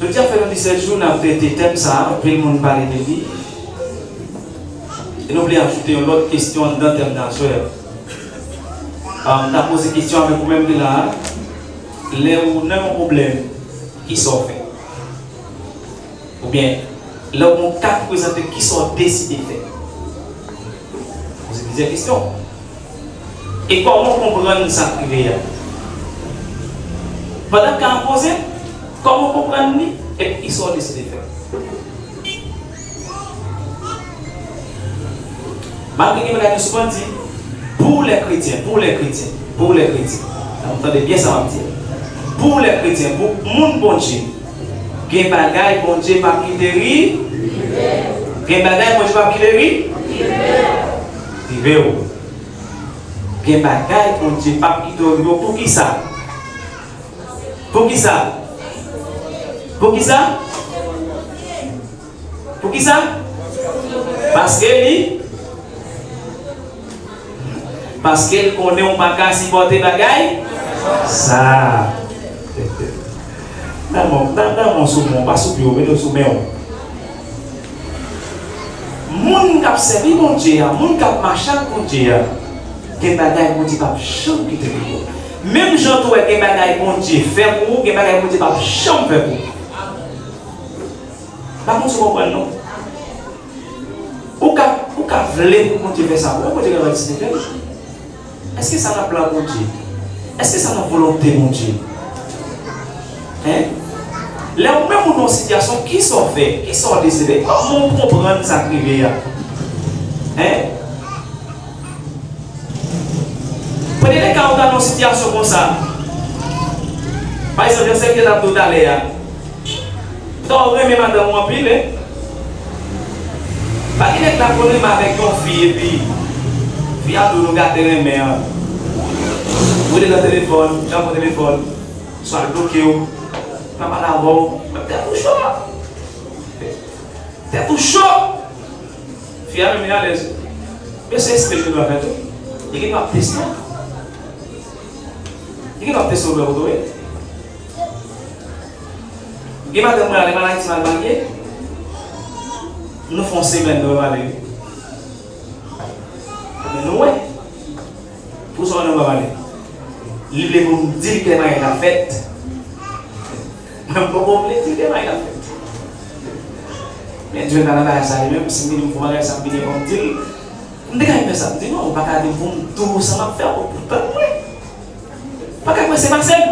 Je tiens à faire 17 jours, on a traité thème ça, après le monde parler de vie. Et nous voulons ajouter une autre question dans le thème d'Asher. On a posé une question avec vous-même de là. Là où on a un problème, qui sont faits? Ou bien, là où on a présenté qui sont décidés de faire? Vous avez des questions. Et comment comprendre ça privé? Pendant qu'on a posé, comment comprendre et puis ils sont décidés de faire? Malgré que je souvent dit, pour les chrétiens, vous entendez bien ça, me dire. Pour les chrétiens, pour mon bon Dieu, il y a des bagailles, bon Dieu, pas qui dérive. Il y a des bagailles, bon Dieu, pas qui dérive. Il y a des bagailles, bon Dieu, pas qui dérive. Pour qui ça? Pour qui ça? Pour qui ça? Pour qui ça? Parce qu'elle connaît un bagage si porter bagaille. Ça. Dans mon soumon, pas sous bio, mais dans soumon. Moun kap servi mon Dieu, moun kap marcher mon Dieu. Quel bagaille mon Dieu pas champ qui te dit. Même gens toi quel bagaille mon Dieu fait pour, quel bagaille mon Dieu pas champ fait pour. Pas mon soumon comprendre non. Ou ka vle pour mon Dieu faire ça, mon Dieu va décider faire. Est-ce que ça n'a plan mon Dieu? Est-ce que ça n'a volonté mon Dieu? Hein? Là où même dans une situation qui sont faits, qui sont décidés, comment comprendre ça privé? Hein? Prenez les cas dans une situation comme ça. Par exemple, je sais que dans tout à l'heure, donc même madame moi pile. Parce qu'il est là problème avec une fille et puis il y a tout le gars de mais vous êtes dans le téléphone, j'ai mon téléphone, soit bloqué, pas mal avant, t'es tout chaud. T'es tout chaud. Fille à même à l'aise. Mais c'est ce que je dois faire. Il y a un test. Il y a un test sur le route. Il y a un test sur le route. Nous faisons semaine de aller. Mais nous, ouais. Pour ça, on va aller. Il veut nous dire que c'est la fête. Même pas pour me dire que c'est la fête. Mais Dieu n'a pas ça, même si nous pouvons aller ça, bien comme dire. On ne peut pas faire ça. On ne peut pas dire tout ça m'a fait pour tout. Pas qu'à c'est Marcel.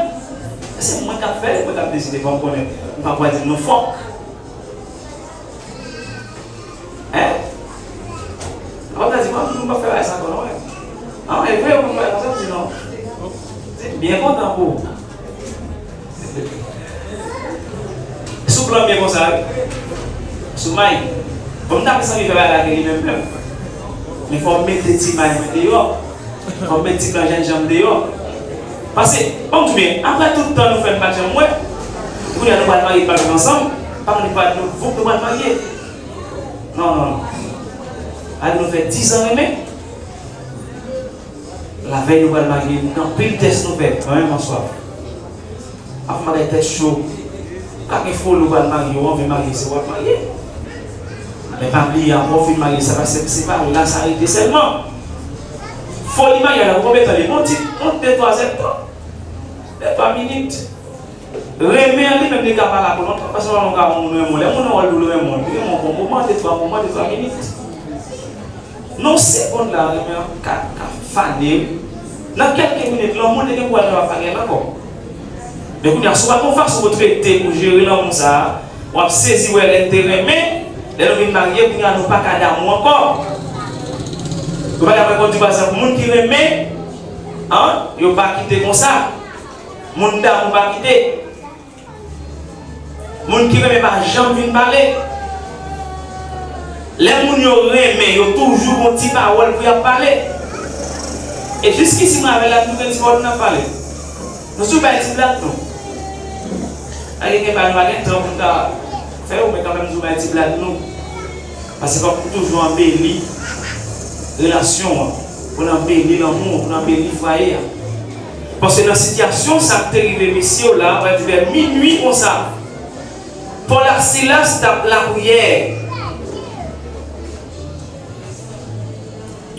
C'est moi qui ai fait, moi qui ai décidé de connaître. On ne va pas dire nous faut. Hein? On va dire on va faire ça comme ça. Ah, elle veut qu'on fasse comme ça, sinon. C'est bien content pour. Sous plan bien comme ça. Sous maille. Comme ça, ça veut faire la gueule même. Mais il faut mettre des petits mailles dehors. Il faut mettre des petits blancs jambes dehors. Parce que, comme tu dis, après tout le temps, nous faisons pas de moi. Nous ne pouvons pas marier ensemble. Pas nous pas nous pouvons pas marier. Non. Allez nous faire 10 ans mais la veille nous allons marier. Dans pile test nous fait même en soir. Avant de test chaud. Quand il faut nous allons marier, on veut marier, c'est on va marier. Mais pas oublier on veut marier ça parce que c'est pas là ça arrête seulement. Faut y marier là combien de temps les bons titres on te 3 ans. 3 minutes. Remercier même les gars par là pour longtemps parce que on a on le monde le monde moment de 3 minutes. Non seconde là remercier qu'a fané dans quelques minutes le monde est pour aller va faire encore. Mais quand il y a soit qu'on fasse votre traité pour gérer l'homme ça on va saisir l'intérêt mais les hommes mariés pour nous pas qu'à d'amour encore. Vous allez après quand tu vas ça pour monde qui remet hein, il pas quitter comme ça. Monde d'amour pas quitter. Moun qui ne pas jamais venir parler. Les moun yo remet, yo toujours un petit parole pour parler. Et jusqu'ici, moi avec la petite parole n'a parlé. Nous sommes pas petit blague non. Allez que pas nous aller temps pour faire mais quand même nous pas petit blague non. Parce que pour toujours embellir relation, pour embellir l'amour, pour embellir foyer. Parce que dans la situation ça t'est arrivé messieurs là, on va dire vers minuit comme ça. Pour la Silas tape la prière.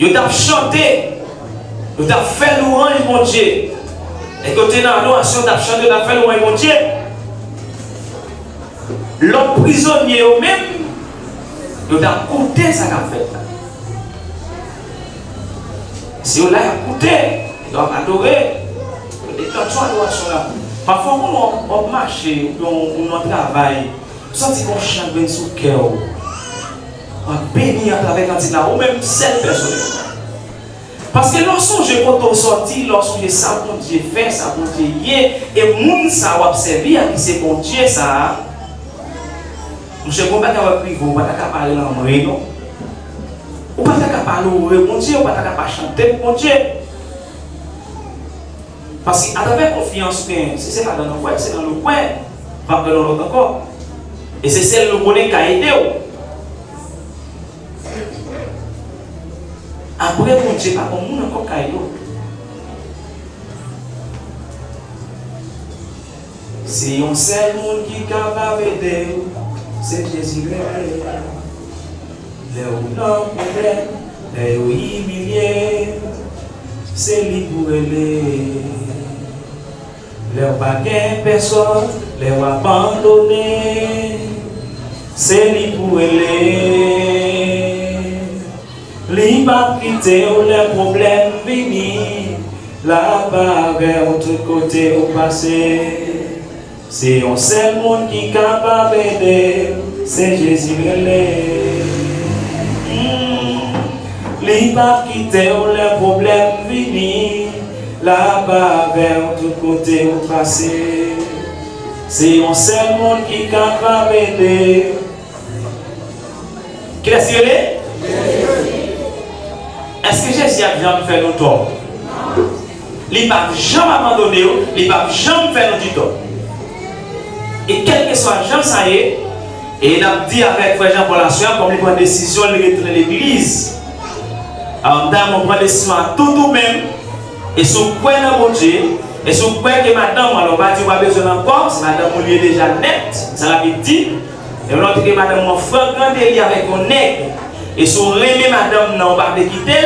Ils ont chanté. Ils ont fait louange mon Dieu. Et quand tu es dans l'adoration, tu as chanté, tu as fait louange mon Dieu. L'homme prisonnier eux-mêmes, ils ont écouté ça qu'a fait. Si on l'a écouté, ils ont adoré. Ils ont adoration là. Parfois, on marche, on travaille, senti qu'on chante bien sous le cœur. On bénit à travers la ou même 7 personnes. Parce que lorsque je quand sorti, lorsque je sais mon Dieu fait, ça mon Dieu y est, et moun ça va observer à qui c'est mon Dieu ça. Je ne sais pas si vous ne pouvez pas parler dans le monde. Vous ne pouvez pas parler au mon Dieu, vous ne pouvez pas chanter mon Dieu. Parce qu'à travers confiance, si ce n'est pas dans le coin, c'est dans le coin, pas dans l'autre encore. Et c'est celle qui nous qui a aidé. Après, mon Dieu, pas comme nous encore qui a aidé. C'est un seul monde qui est capable d'aider, c'est Jésus. Les hommes problème, les humiliés, c'est lui pour aider. Les baguettes personne, les abandonnés, c'est lui pour aider. Lui pas quitter les problèmes venir, là-bas vers l'autre côté au passé. C'est un seul monde qui est capable d'aider, c'est Jésus. Lui pas quitter les problèmes venir. Là-bas vers l'autre côté au passé, c'est un seul monde qui est capable d'aider. Qui est-ce qu'il est? Est-ce que Jésus a jamais fait nos torts? Il n'a jamais abandonné, il n'a jamais fait nos torts. Et quel que soit Jean, ça y est, et il a dit avec Frère Jean-Paul Assoyant, comme il prend décision de retourner l'église. Alors, on prend décision à tout même. Et si vous croyez dans mon Dieu, et si vous croyez que madame, alors pas dire pas besoin encore, si madame vous est déjà net, ça l'a dit. Et vous que madame mon frère grand délire avec un nègre. Et si vous aimez madame, non pas de quitter,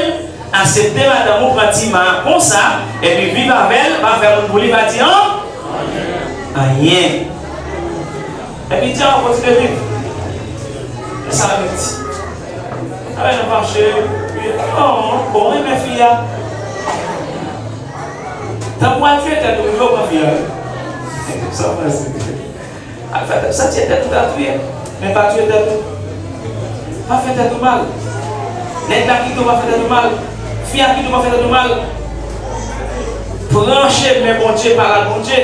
acceptez madame vous pratiquement comme ça, et puis vivre avec elle, pas faire un boulot, pas dire rien. Et puis tiens, on continue de vivre. Et ça l'a dit. Avec le marché, oh, bon, mes filles. T'as pas tué ta tout, ma fille. Ça va, c'est. Ça tient tout à tuer. Mais pas tuer ta tout. Pas faire ta tout mal. Nèg là qui doit faire de mal, fille qui doit faire de mal. Brancher mes bon Dieu par la bon Dieu.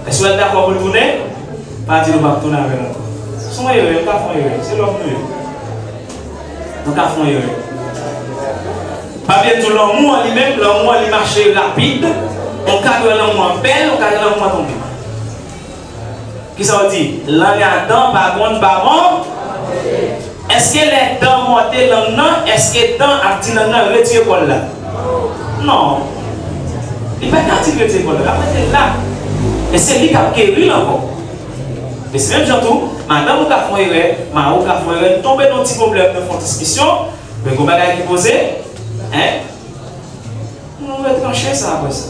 Est-ce que vous êtes d'accord pour tourner? Pas dire nous va tourner avec nous. C'est moi c'est l'homme nous. Nous avons fait. Pas bien tout l'amour lui-même, l'amour lui marche rapide. On cadre l'amour belle, on cadre l'amour tombé. Qui ça veut dire? Langue à dents, par contre, par bon. Est-ce que les dents montent là? Est-ce que les dents a dit là, retirez quoi là? Non. Il ne peut pas retirer quoi là. Après, c'est là. Et c'est lui qui a guéri encore. Mais c'est même surtout, madame ou a fait ma ou a fait tomber dans un petit problème de transmission, mais vous avez qui posé, hein? On va trancher ça après ça.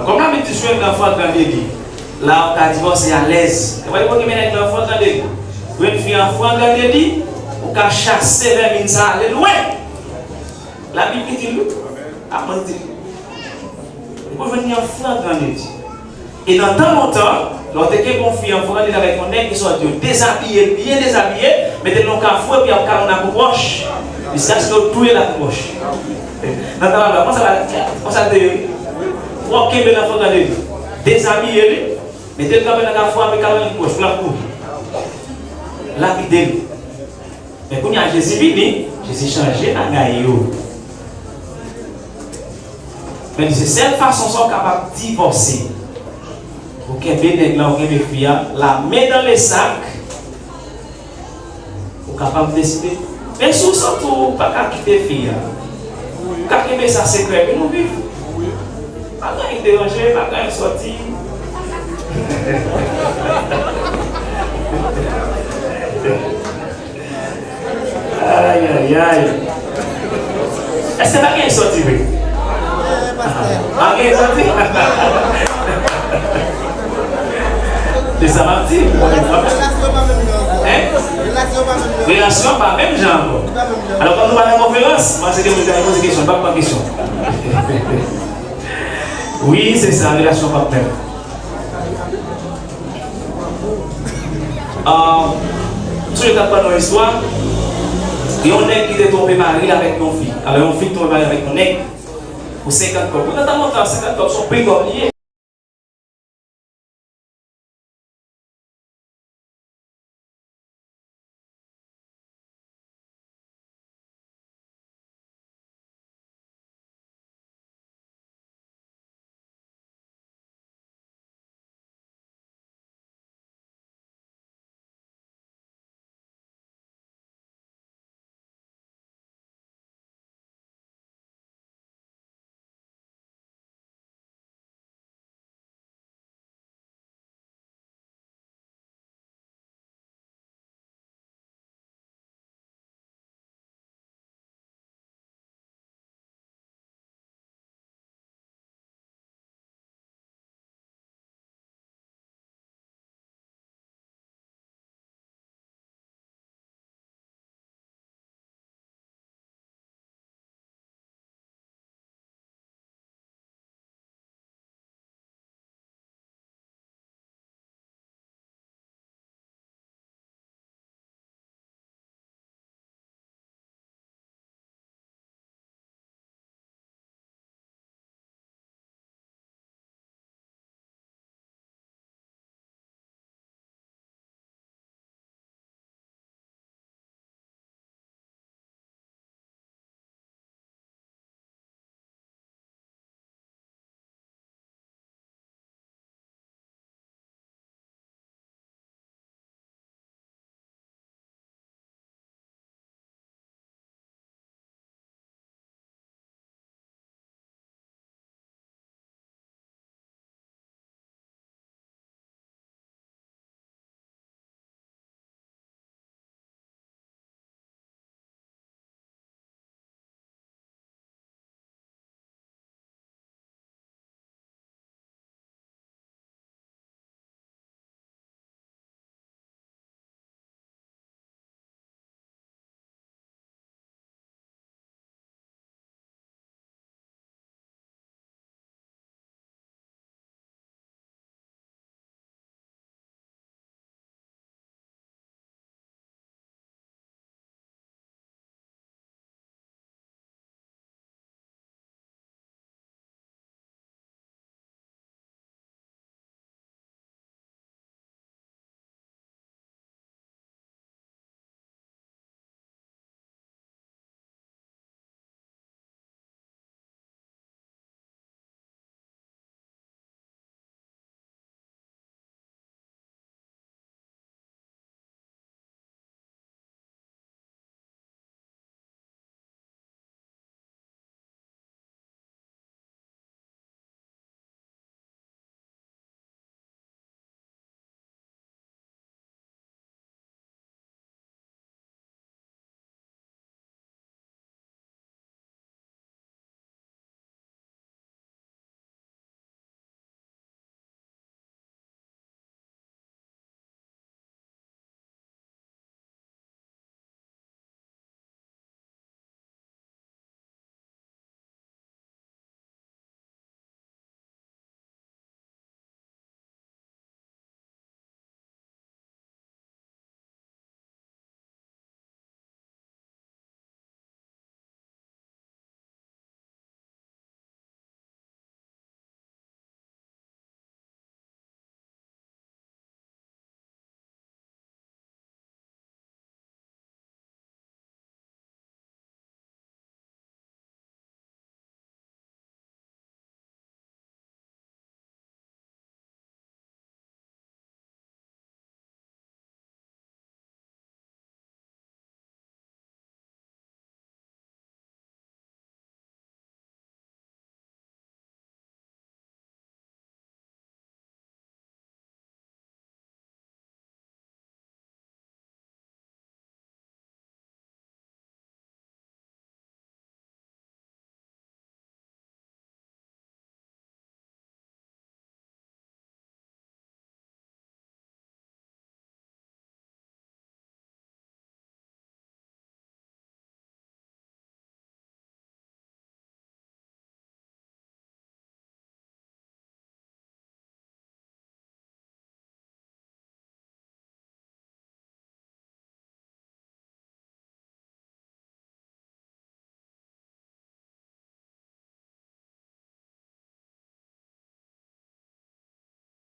Comme là, tu joues un enfant dans l'église. Là, on a divorcé à l'aise. Vous voyez pourquoi il y a un enfant dans l'église? Vous avez un enfant dans l'église, vous avez chassé vers ça, aller loin. La Bible dit, après, vous avez un enfant dans l'église. Et dans tant longtemps, lorsque vous confiez en avec mon nez qui soit déshabillé, bien déshabillé, mettez le cafou et puis on a une couche. Jusqu'à ce que vous tuez la couche. Dans tant longtemps, on s'est dit, vous avez l'enfant dans l'église. Déshabillé, mettez le cafou avec une couche pour la couche. Lapidé. Mais quand il y a Jésus venu, Jésus changé à Gaïo. Mais c'est cette façon qu'ils sont capables de divorcer. Vous avez des gens qui la main dans les sacs. Vous êtes capable de décider. Mais surtout, pas qu'à quitter les filles. Quand vous avez ça secret, nous vivons. Pas qu'à y déranger, pas qu'à y sortir. Aïe, aïe, aïe. Est-ce que c'est pas qu'à y sortir? Pas qu'à y sortir? C'est ça m'a dit. Relation pas même genre. Alors quand nous allons à la conférence, moi c'est que vous avez posé question, pas de question. Oui, c'est ça, relation pas même. Si je tape pas dans l'histoire, il y a un nègre qui est tombé marié avec une fille. Alors une fille tombée mariée avec un nègre pour 50 ans. Pour tant longtemps, 50 ans, son prix comme lié.